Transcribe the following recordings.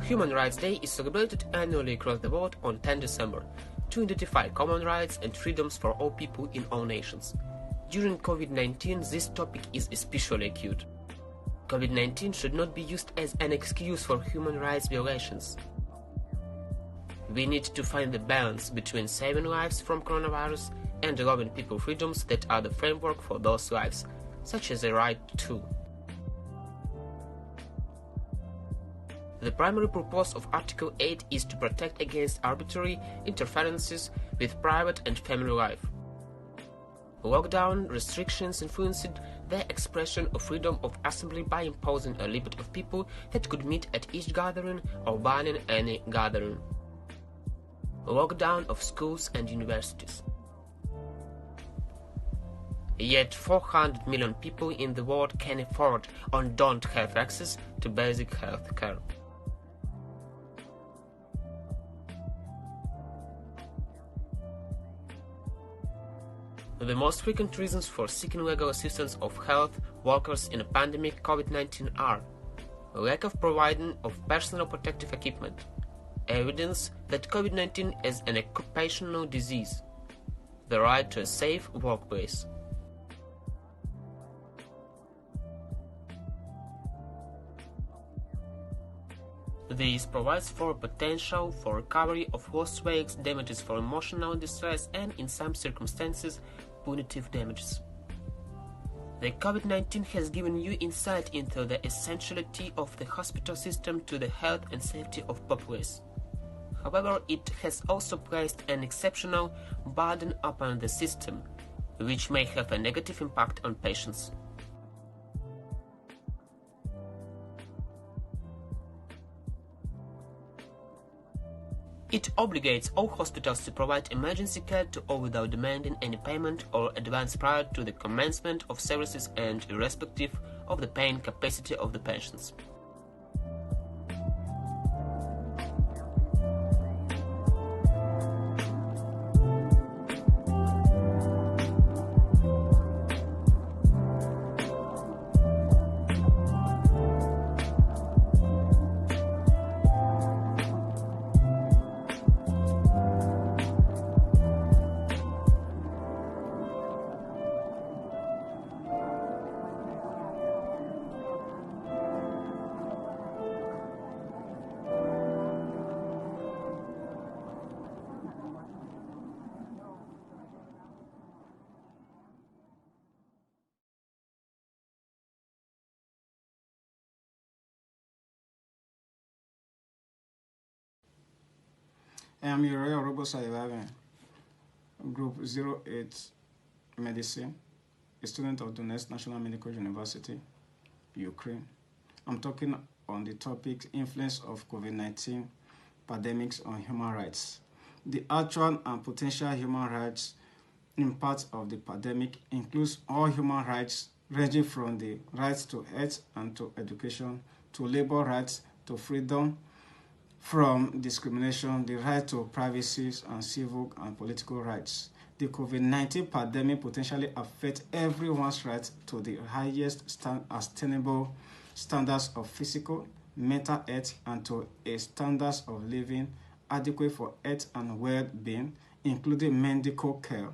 Human Rights Day is celebrated annually across the world on 10 December to identify common rights and freedoms for all people in all nations. During COVID-19, this topic is especially acute. COVID-19 should not be used as an excuse for human rights violations. We need to find the balance between saving lives from coronavirus and allowing people freedoms that are the framework for those lives, such as the right to. The primary purpose of Article 8 is to protect against arbitrary interferences with private and family life. Lockdown restrictions influenced the expression of freedom of assembly by imposing a limit of people that could meet at each gathering or banning any gathering. Lockdown of schools and universities. Yet 400 million people in the world can afford or don't have access to basic health care. The most frequent reasons for seeking legal assistance of health workers in a pandemic COVID-19 are lack of providing of personal protective equipment, evidence that COVID-19 is an occupational disease, the right to a safe workplace. This provides for potential for recovery of lost wages, damages for emotional distress, and in some circumstances, punitive damages. The COVID-19 has given you insight into the essentiality of the hospital system to the health and safety of populace. However, it has also placed an exceptional burden upon the system, which may have a negative impact on patients. It obligates all hospitals to provide emergency care to all without demanding any payment or advance prior to the commencement of services and irrespective of the paying capacity of the patients. I am Shulgi N.V, Group 08 Medicine, a student of Donetsk National Medical University, Ukraine. I'm talking on the topic influence of COVID-19 pandemics on human rights. The actual and potential human rights impact of the pandemic includes all human rights ranging from the rights to health and to education, to labor rights, to freedom from discrimination, the right to privacy, and civil and political rights. The COVID-19 pandemic potentially affects everyone's right to the highest attainable standards of physical, mental health, and to a standards of living adequate for health and well-being, including medical care.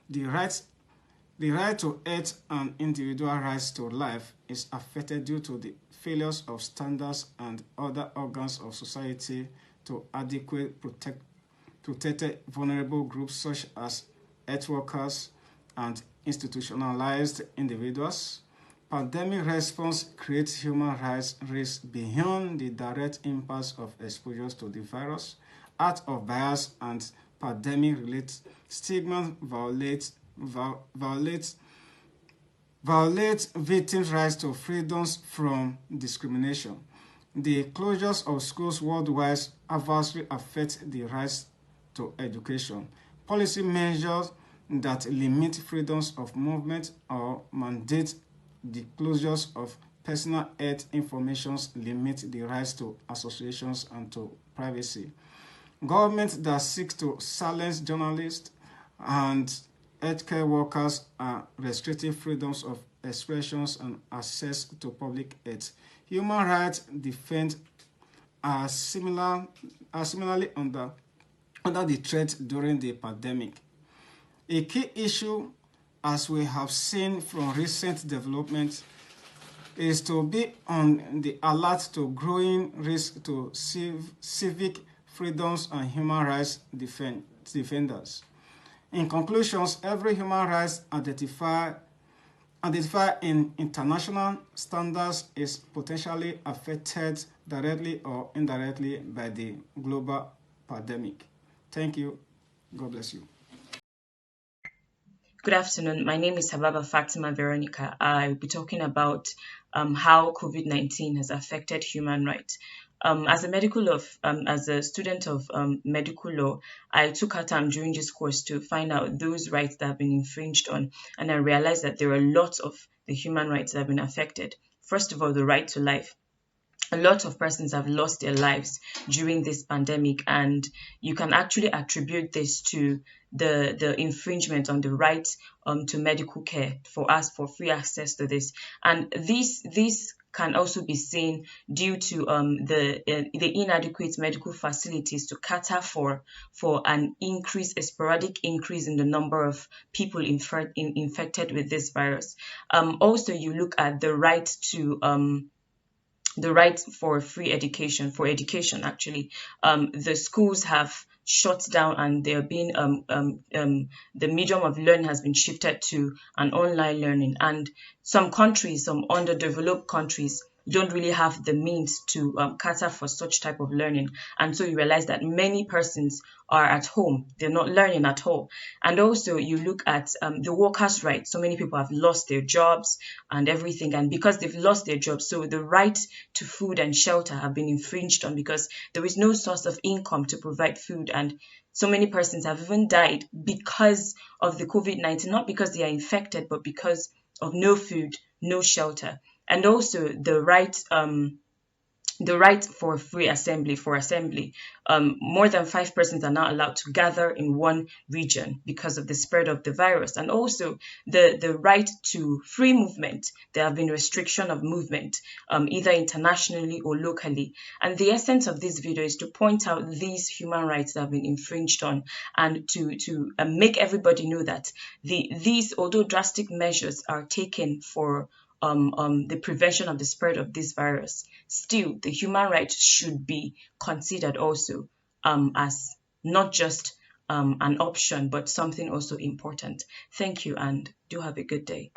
The right to health and individual rights to life is affected due to the failures of standards and other organs of society to adequately protect vulnerable groups such as health workers and institutionalized individuals. Pandemic response creates human rights risks beyond the direct impacts of exposures to the virus. Acts of bias and pandemic-related stigma violate victims' rights to freedoms from discrimination. The closures of schools worldwide adversely affect the rights to education. Policy measures that limit freedoms of movement or mandate the closures of personal health information limit the rights to associations and to privacy. Governments that seek to silence journalists and healthcare workers are restricting freedoms of expressions and access to public health. Human rights defend are similarly under the threat during the pandemic. A key issue, as we have seen from recent developments, is to be on the alert to growing risk to civic freedoms and human rights defenders. In conclusions, every human rights identified in international standards is potentially affected directly or indirectly by the global pandemic. Thank you. God bless you. Good afternoon. My name is Hababa Fatima Veronica. I'll be talking about how COVID-19 has affected human rights. As a student of medical law, I took out time during this course to find out those rights that have been infringed on, and I realized that there are lots of the human rights that have been affected. First of all, the right to life. A lot of persons have lost their lives during this pandemic, and you can actually attribute this to the infringement on the right to medical care for free access to this. And this can also be seen due to the inadequate medical facilities to cater for an a sporadic increase in the number of people infected with this virus. Also, you look at the right to the right for free education, actually. The schools have shut down, and there have been the medium of learning has been shifted to an online learning. And some underdeveloped countries don't really have the means to cater for such type of learning. And so you realize that many persons are at home. They're not learning at all. And also you look at the workers' rights. So many people have lost their jobs and everything. And because they've lost their jobs, so the right to food and shelter have been infringed on, because there is no source of income to provide food. And so many persons have even died because of the COVID-19, not because they are infected, but because of no food, no shelter. And also the right for free assembly, more than 5 persons are not allowed to gather in one region because of the spread of the virus. And also the right to free movement. There have been restriction of movement, either internationally or locally. And the essence of this video is to point out these human rights that have been infringed on, and to make everybody know that these, although drastic measures are taken for the prevention of the spread of this virus, still the human rights should be considered also as not just an option, but something also important. Thank you, and do have a good day.